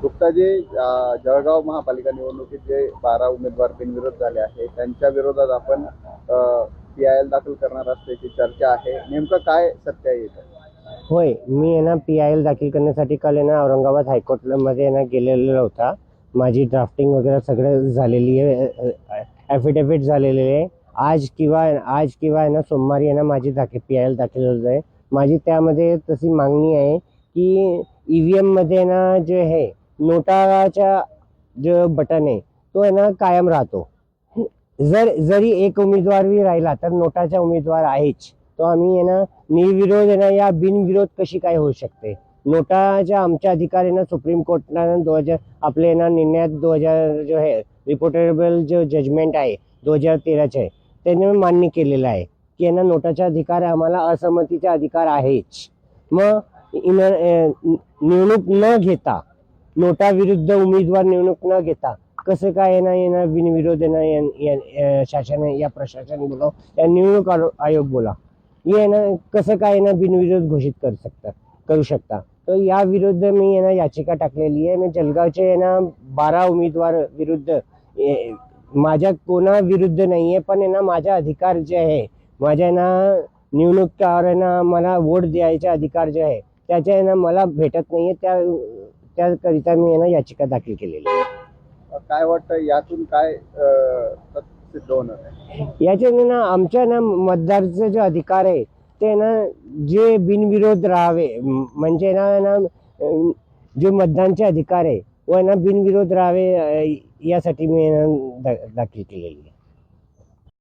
गुप्ता जे जळगाव महापालिका निवडणुकीत जे 12 उमेदवार बिनविरोध झाले आहे त्यांच्या विरोधात आपण PIL दाखल करणार असल्याची चर्चा आहे. नेमकं काय सत्य आहे? होय, मी PIL दाखल करण्यासाठी काल औरंगाबाद हायकोर्टमध्ये गेलेला होता. माझी ड्राफ्टिंग वगैरे सगळं झालेली आहे, ॲफिडेव्हिट झालेले आहे. आज किंवा सोमवारी माझी PIL दाखल होत आहे. माझी त्यामध्ये तशी मागणी आहे की EVM मध्ये जे आहे नोटाचा जो बटन आहे तो कायम राहतो. जरी एक उमेदवार भी राहिला तर नोटाचा उमेदवार आहेच. तो आम्ही निर्विरोध या बिनविरोध कशी काय होऊ शकते. नोटाच्या आमच्या अधिकार सुप्रीम कोर्टानं 2000 आपले निर्णयात 2000 जो आहे रिपोर्टेबल जो जजमेंट आहे 2013 आहे त्याने मान्य केलेलं आहे की नोटाचा अधिकार आम्हाला असंमतीचा अधिकार आहेच. मग निवडणूक न घेता नोटाविरुद्ध उमेदवार निवडणूक न घेता कसं काय बिनविरोध शासन या प्रशासन बोला या निवडणूक आयोग बोला ये कसं काय बिनविरोध घोषित करू शकता. तर या विरुद्ध मी याचिका टाकलेली आहे. मी जळगावचे 12 उमेदवार विरुद्ध माझ्या कोणा विरुद्ध नाहीये, पण माझा अधिकार जे आहे माझ्या निवडणुकीवर मला वोट द्यायचा अधिकार जे आहे त्याच्या मला भेटत नाहीये. त्याकरिता मी याचिका दाखल केलेली आहे. काय वाटतं यातून काय सिद्ध होणार आहे? याच्या आमच्या मतदाराचे जे अधिकार आहे ते जे बिनविरोध राहावे म्हणजे जे मतदानचे अधिकार आहे व बिनविरोध राहावे यासाठी मी दाखल केलेली आहे.